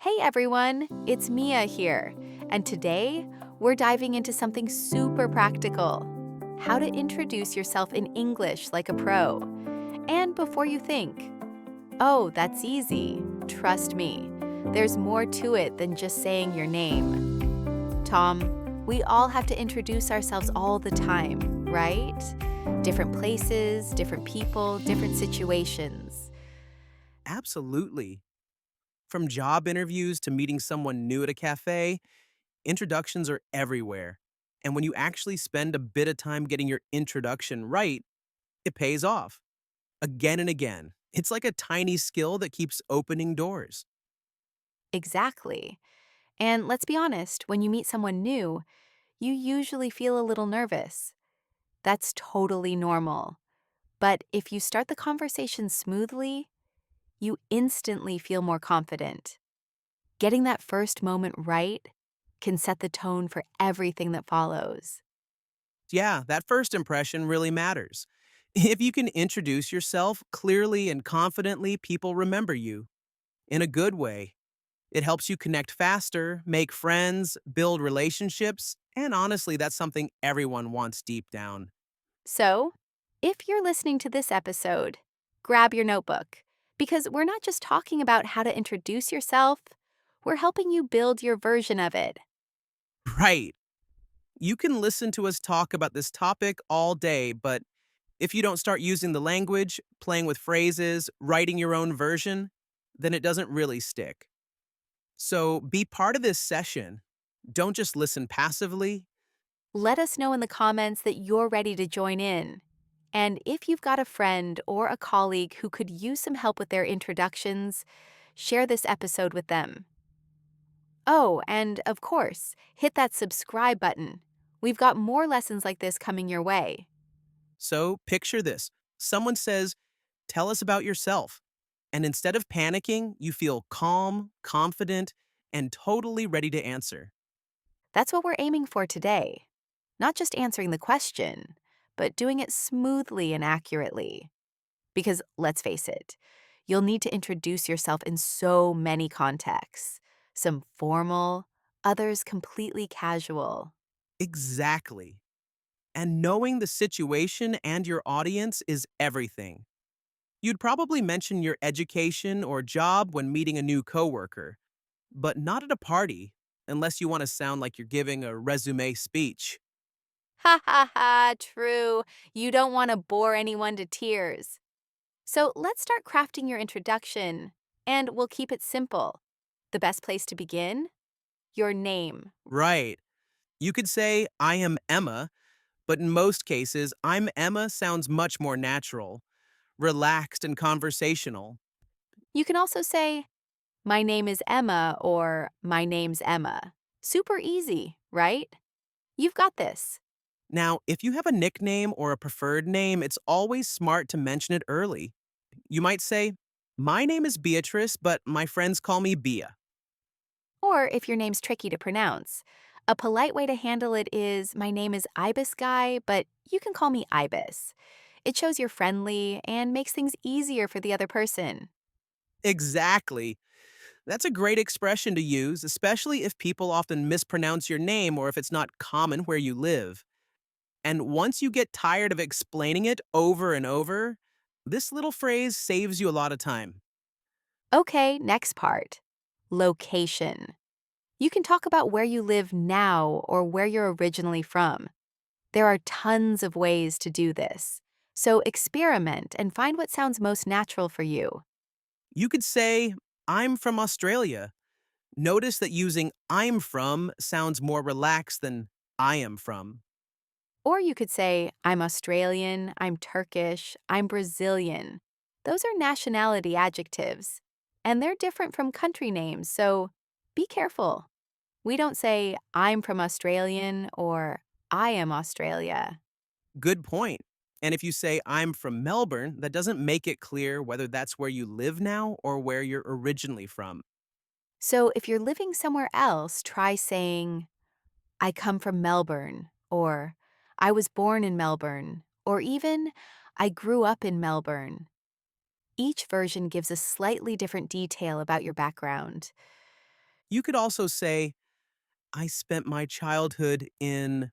Hey everyone, it's Mia here, and today we're diving into something super practical: how to introduce yourself in English like a pro. And before you think, oh, that's easy, trust me, there's more to it than just saying your name. Tom, we all have to introduce ourselves all the time, right? Different places, different people, different situations. Absolutely. From job interviews to meeting someone new at a cafe, introductions are everywhere. And when you actually spend a bit of time getting your introduction right, it pays off. Again and again. It's like a tiny skill that keeps opening doors. Exactly. And let's be honest, when you meet someone new, you usually feel a little nervous. That's totally normal. But if you start the conversation smoothly, you instantly feel more confident. Getting that first moment right can set the tone for everything that follows. Yeah, that first impression really matters. If you can introduce yourself clearly and confidently, people remember you in a good way. It helps you connect faster, make friends, build relationships, and honestly, that's something everyone wants deep down. So, if you're listening to this episode, grab your notebook, because we're not just talking about how to introduce yourself, we're helping you build your version of it. Right. You can listen to us talk about this topic all day, but if you don't start using the language, playing with phrases, writing your own version, then it doesn't really stick. So be part of this session. Don't just listen passively. Let us know in the comments that you're ready to join in. And if you've got a friend or a colleague who could use some help with their introductions, share this episode with them. Oh, and of course, hit that subscribe button. We've got more lessons like this coming your way. So picture this. Someone says, "Tell us about yourself." And instead of panicking, you feel calm, confident, and totally ready to answer. That's what we're aiming for today. Not just answering the question, but doing it smoothly and accurately. Because let's face it, you'll need to introduce yourself in so many contexts, some formal, others completely casual. Exactly. And knowing the situation and your audience is everything. You'd probably mention your education or job when meeting a new coworker, but not at a party, unless you want to sound like you're giving a resume speech. Ha ha ha, true. You don't want to bore anyone to tears. So let's start crafting your introduction, and we'll keep it simple. The best place to begin? Your name. Right. You could say, "I am Emma," but in most cases, "I'm Emma" sounds much more natural, relaxed, and conversational. You can also say, my name is Emma, or my name's Emma. Super easy, right? You've got this. Now, if you have a nickname or a preferred name, it's always smart to mention it early. You might say, "My name is Beatrice, but my friends call me Bia." Or if your name's tricky to pronounce, a polite way to handle it is, my name is Ibis Guy, but you can call me Ibis. It shows you're friendly and makes things easier for the other person. Exactly. That's a great expression to use, especially if people often mispronounce your name or if it's not common where you live. And once you get tired of explaining it over and over, this little phrase saves you a lot of time. Okay, next part: location. You can talk about where you live now or where you're originally from. There are tons of ways to do this. So experiment and find what sounds most natural for you. You could say, "I'm from Australia." Notice that using "I'm from" sounds more relaxed than "I am from." Or you could say, I'm Australian, I'm Turkish, I'm Brazilian. Those are nationality adjectives, and they're different from country names, so be careful. We don't say, I'm from Australian or I am Australia. Good point. And if you say, "I'm from Melbourne," that doesn't make it clear whether that's where you live now or where you're originally from. So if you're living somewhere else, try saying, I come from Melbourne, or I was born in Melbourne, or even I grew up in Melbourne. Each version gives a slightly different detail about your background. You could also say, I spent my childhood in,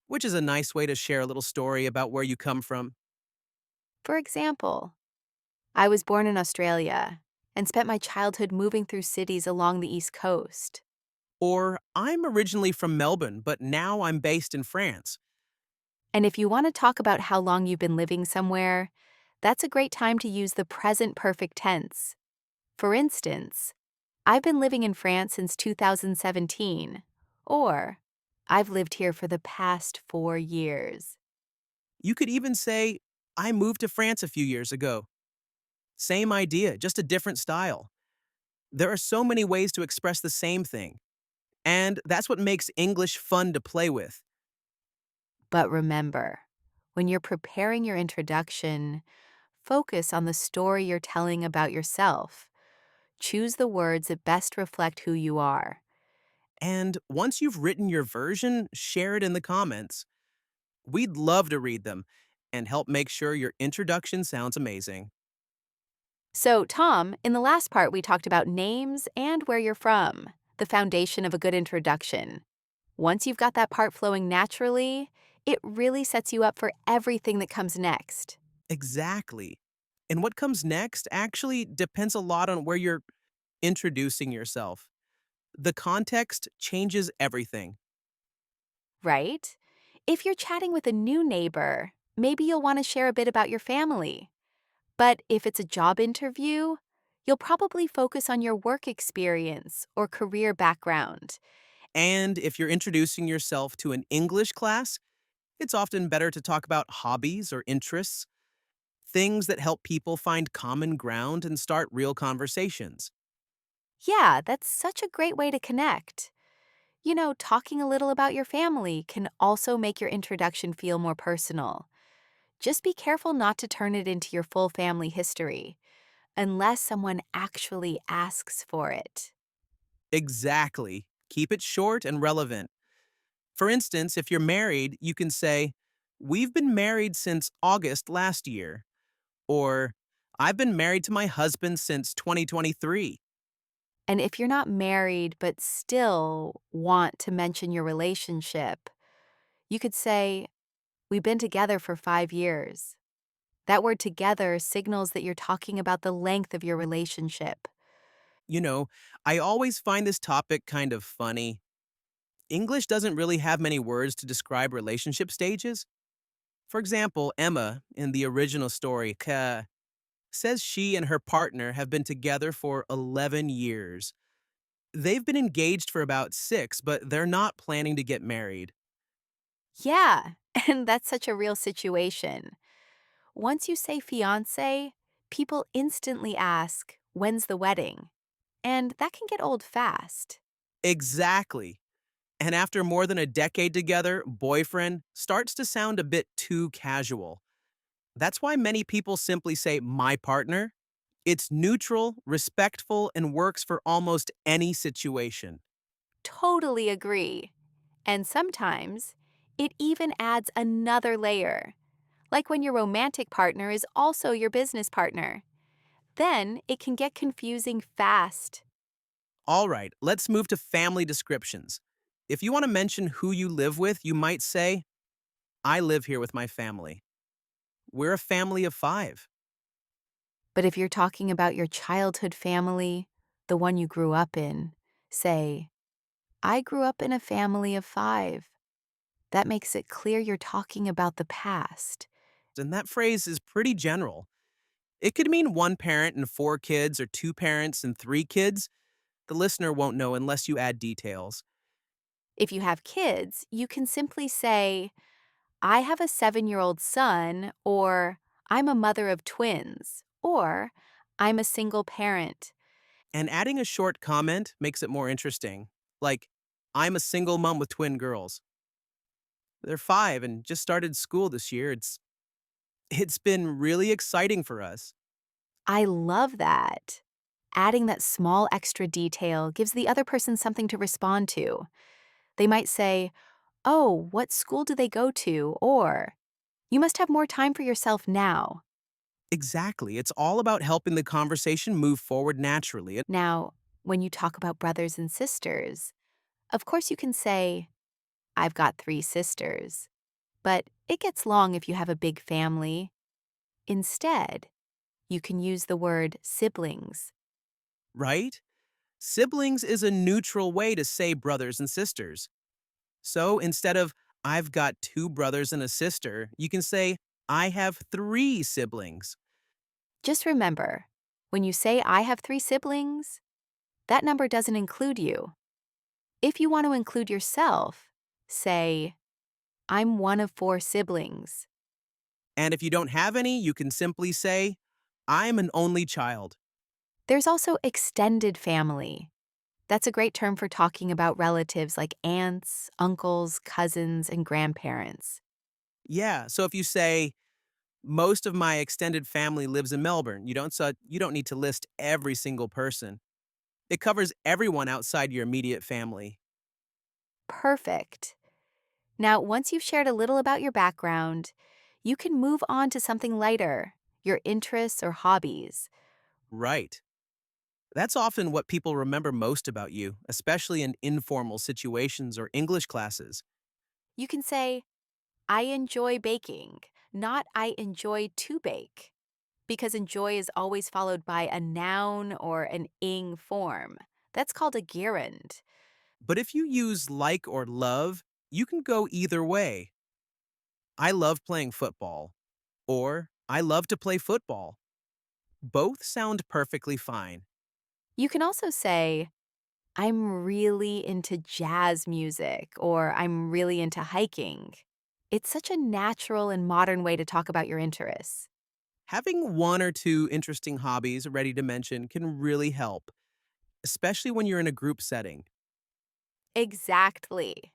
which is a nice way to share a little story about where you come from. For example, I was born in Australia and spent my childhood moving through cities along the East Coast. Or, I'm originally from Melbourne, but now I'm based in France. And if you want to talk about how long you've been living somewhere, that's a great time to use the present perfect tense. For instance, I've been living in France since 2017, or I've lived here for the past 4 years. You could even say, I moved to France a few years ago. Same idea, just a different style. There are so many ways to express the same thing, and that's what makes English fun to play with. But remember, when you're preparing your introduction, focus on the story you're telling about yourself. Choose the words that best reflect who you are. And once you've written your version, share it in the comments. We'd love to read them and help make sure your introduction sounds amazing. So, Tom, in the last part, we talked about names and where you're from, the foundation of a good introduction. Once you've got that part flowing naturally, it really sets you up for everything that comes next. Exactly. And what comes next actually depends a lot on where you're introducing yourself. The context changes everything. Right? If you're chatting with a new neighbor, maybe you'll want to share a bit about your family. But if it's a job interview, you'll probably focus on your work experience or career background. And if you're introducing yourself to an English class, it's often better to talk about hobbies or interests, things that help people find common ground and start real conversations. Yeah, that's such a great way to connect. You know, talking a little about your family can also make your introduction feel more personal. Just be careful not to turn it into your full family history, unless someone actually asks for it. Exactly. Keep it short and relevant. For instance, if you're married, you can say, We've been married since August last year, or I've been married to my husband since 2023. And if you're not married but still want to mention your relationship, you could say, We've been together for 5 years. That word together signals that you're talking about the length of your relationship. You know, I always find this topic kind of funny. English doesn't really have many words to describe relationship stages. For example, Emma, in the original story, says she and her partner have been together for 11 years. They've been engaged for about 6, but they're not planning to get married. Yeah, and that's such a real situation. Once you say fiance, people instantly ask, When's the wedding? And that can get old fast. Exactly. And after more than a decade together, boyfriend starts to sound a bit too casual. That's why many people simply say my partner. It's neutral, respectful, and works for almost any situation. Totally agree. And sometimes it even adds another layer, like when your romantic partner is also your business partner. Then it can get confusing fast. All right, let's move to family descriptions. If you want to mention who you live with, you might say, I live here with my family. We're a family of 5. But if you're talking about your childhood family, the one you grew up in, say, I grew up in a family of 5. That makes it clear you're talking about the past. And that phrase is pretty general. It could mean one parent and 4 kids or 2 parents and 3 kids. The listener won't know unless you add details. If you have kids, you can simply say, I have a 7-year-old son, or I'm a mother of twins, or I'm a single parent. And adding a short comment makes it more interesting. Like, I'm a single mom with twin girls. They're 5 and just started school this year. It's been really exciting for us. I love that. Adding that small extra detail gives the other person something to respond to. They might say, Oh, what school do they go to? Or, You must have more time for yourself now. Exactly. It's all about helping the conversation move forward naturally. Now, When you talk about brothers and sisters, of course you can say, I've got 3 sisters, but it gets long if you have a big family. Instead, you can use the word siblings. Right? Siblings is a neutral way to say brothers and sisters. So instead of I've got 2 brothers and a sister, you can say I have 3 siblings. Just remember, when you say I have 3 siblings, that number doesn't include you. If you want to include yourself, say, I'm one of 4 siblings. And if you don't have any, you can simply say I'm an only child. There's also extended family. That's a great term for talking about relatives like aunts, uncles, cousins, and grandparents. Yeah, so if you say most of my extended family lives in Melbourne, you don't need to list every single person. It covers everyone outside your immediate family. Perfect. Now, once you've shared a little about your background, you can move on to something lighter, your interests or hobbies. Right. That's often what people remember most about you, especially in informal situations or English classes. You can say, I enjoy baking, not I enjoy to bake, because enjoy is always followed by a noun or an ing form. That's called a gerund. But if you use like or love, you can go either way. I love playing football, or I love to play football. Both sound perfectly fine. You can also say, I'm really into jazz music, or I'm really into hiking. It's such a natural and modern way to talk about your interests. Having 1 or 2 interesting hobbies ready to mention can really help, especially when you're in a group setting. Exactly.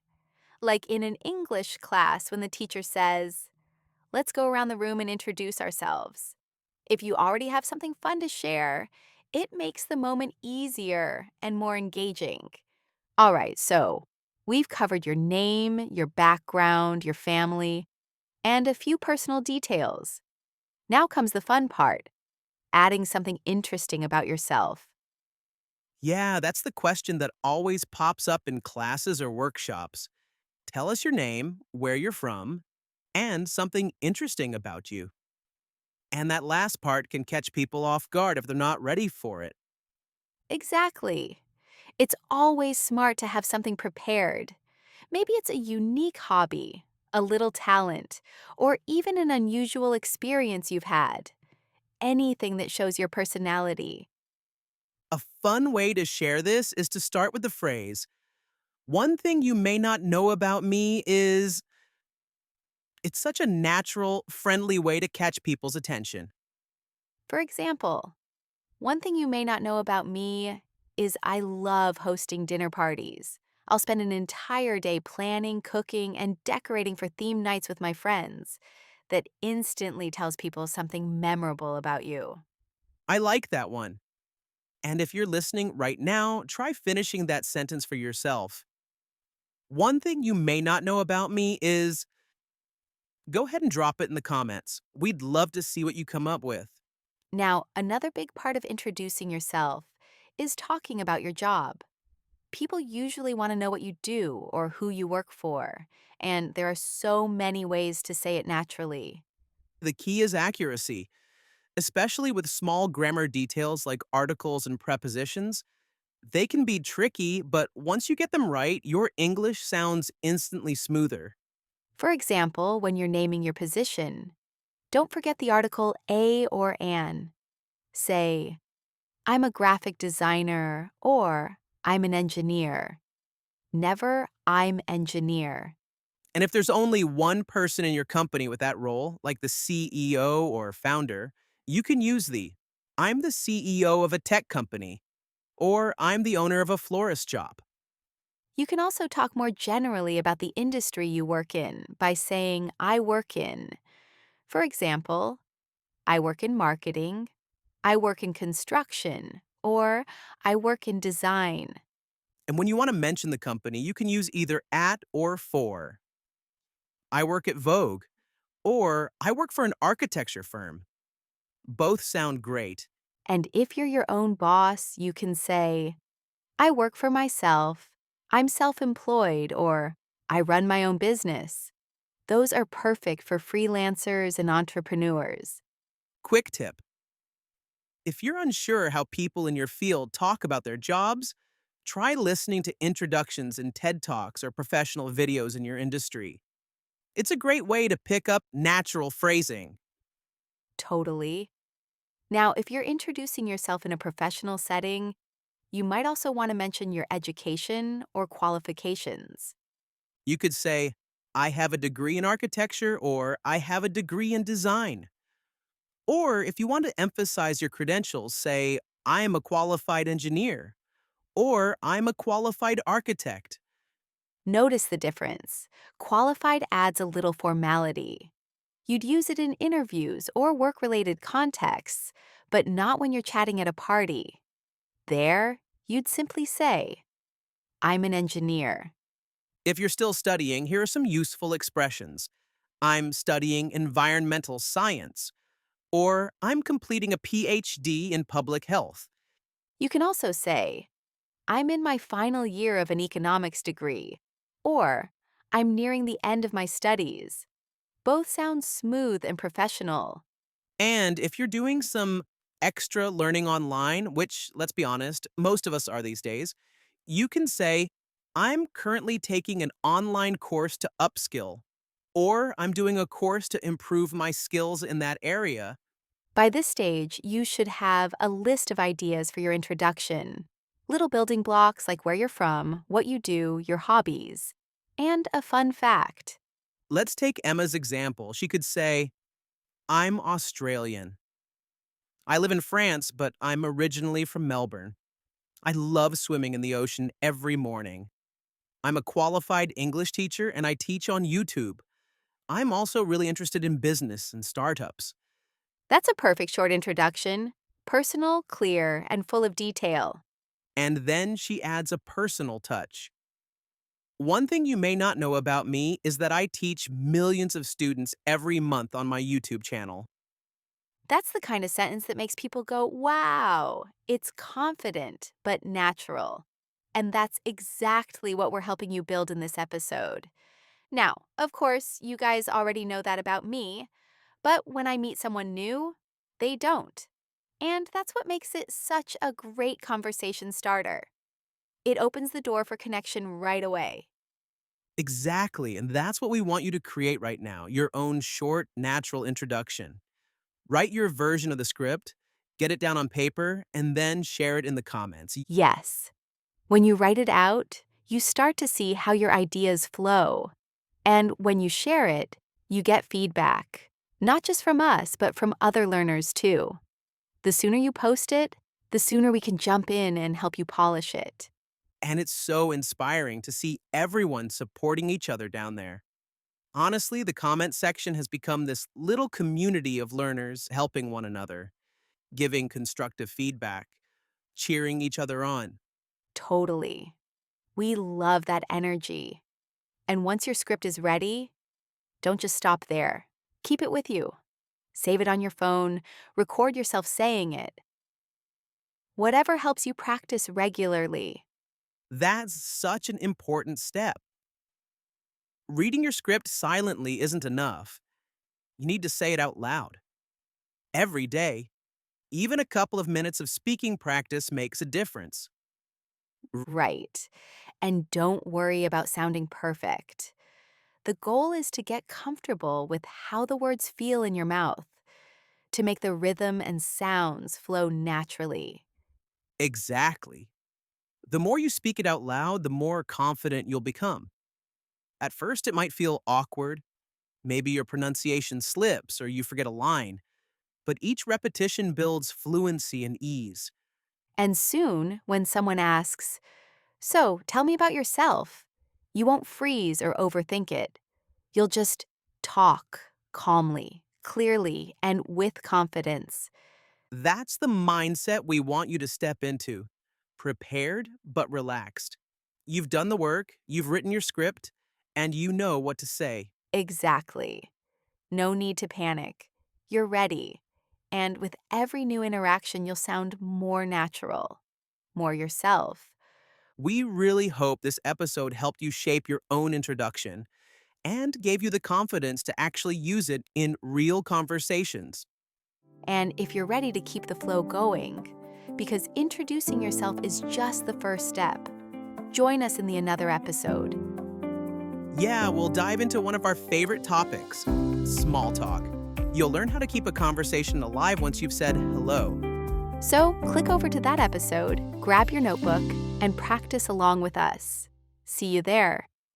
Like in an English class when the teacher says, let's go around the room and introduce ourselves. If you already have something fun to share, it makes the moment easier and more engaging. All right, so we've covered your name, your background, your family, and a few personal details. Now comes the fun part, adding something interesting about yourself. Yeah, that's the question that always pops up in classes or workshops. Tell us your name, where you're from, and something interesting about you. And that last part can catch people off guard if they're not ready for it. Exactly. It's always smart to have something prepared. Maybe it's a unique hobby, a little talent, or even an unusual experience you've had. Anything that shows your personality. A fun way to share this is to start with the phrase, one thing you may not know about me is. It's such a natural, friendly way to catch people's attention. For example, one thing you may not know about me is I love hosting dinner parties. I'll spend an entire day planning, cooking, and decorating for theme nights with my friends. That instantly tells people something memorable about you. I like that one. And if you're listening right now, try finishing that sentence for yourself. One thing you may not know about me is. Go ahead and drop it in the comments. We'd love to see what you come up with. Now, another big part of introducing yourself is talking about your job. People usually want to know what you do or who you work for, and there are so many ways to say it naturally. The key is accuracy, especially with small grammar details like articles and prepositions. They can be tricky, but once you get them right, your English sounds instantly smoother. For example, when you're naming your position, don't forget the article a or an. Say, I'm a graphic designer or I'm an engineer. Never, I'm engineer. And if there's only one person in your company with that role, like the CEO or founder, you can use the I'm the CEO of a tech company or I'm the owner of a florist shop. You can also talk more generally about the industry you work in by saying, I work in. For example, I work in marketing, I work in construction, or I work in design. And when you want to mention the company, you can use either at or for. I work at Vogue or I work for an architecture firm. Both sound great. And if you're your own boss, you can say, I work for myself, I'm self-employed, or I run my own business. Those are perfect for freelancers and entrepreneurs. Quick tip: if you're unsure how people in your field talk about their jobs, try listening to introductions in TED Talks or professional videos in your industry. It's a great way to pick up natural phrasing. Totally. Now, if you're introducing yourself in a professional setting, you might also want to mention your education or qualifications. You could say, I have a degree in architecture, or I have a degree in design. Or if you want to emphasize your credentials, say, I am a qualified engineer, or I'm a qualified architect. Notice the difference. Qualified adds a little formality. You'd use it in interviews or work related contexts, but not when you're chatting at a party. There, you'd simply say, I'm an engineer. If you're still studying, here are some useful expressions. I'm studying environmental science, or I'm completing a PhD in public health. You can also say, I'm in my final year of an economics degree, or I'm nearing the end of my studies. Both sound smooth and professional. And if you're doing some extra learning online, which, let's be honest, most of us are these days, you can say, I'm currently taking an online course to upskill, or I'm doing a course to improve my skills in that area. By this stage, you should have a list of ideas for your introduction. Little building blocks like where you're from, what you do, your hobbies, and a fun fact. Let's take Emma's example. She could say, I'm Australian. I live in France, but I'm originally from Melbourne. I love swimming in the ocean every morning. I'm a qualified English teacher and I teach on YouTube. I'm also really interested in business and startups. That's a perfect short introduction. Personal, clear, and full of detail. And then she adds a personal touch. One thing you may not know about me is that I teach millions of students every month on my YouTube channel. That's the kind of sentence that makes people go, wow. It's confident, but natural. And that's exactly what we're helping you build in this episode. Now, of course, you guys already know that about me, but when I meet someone new, they don't. And that's what makes it such a great conversation starter. It opens the door for connection right away. Exactly, and that's what we want you to create right now, your own short, natural introduction. Write your version of the script, get it down on paper, and then share it in the comments. Yes. When you write it out, you start to see how your ideas flow. And when you share it, you get feedback, not just from us, but from other learners too. The sooner you post it, the sooner we can jump in and help you polish it. And it's so inspiring to see everyone supporting each other down there. Honestly, the comment section has become this little community of learners helping one another, giving constructive feedback, cheering each other on. Totally. We love that energy. And once your script is ready, don't just stop there. Keep it with you. Save it on your phone, record yourself saying it. Whatever helps you practice regularly. That's such an important step. Reading your script silently isn't enough. You need to say it out loud. Every day, even a couple of minutes of speaking practice makes a difference. Right. And don't worry about sounding perfect. The goal is to get comfortable with how the words feel in your mouth, to make the rhythm and sounds flow naturally. Exactly. The more you speak it out loud, the more confident you'll become. At first, it might feel awkward. Maybe your pronunciation slips or you forget a line, but each repetition builds fluency and ease. And soon, when someone asks, so tell me about yourself, you won't freeze or overthink it. You'll just talk calmly, clearly, and with confidence. That's the mindset we want you to step into. Prepared but relaxed. You've done the work, you've written your script, and you know what to say. Exactly. No need to panic. You're ready. And with every new interaction, you'll sound more natural, more yourself. We really hope this episode helped you shape your own introduction and gave you the confidence to actually use it in real conversations. And if you're ready to keep the flow going, because introducing yourself is just the first step, join us in the another episode. Yeah, we'll dive into one of our favorite topics, small talk. You'll learn how to keep a conversation alive once you've said hello. So click over to that episode, grab your notebook, and practice along with us. See you there.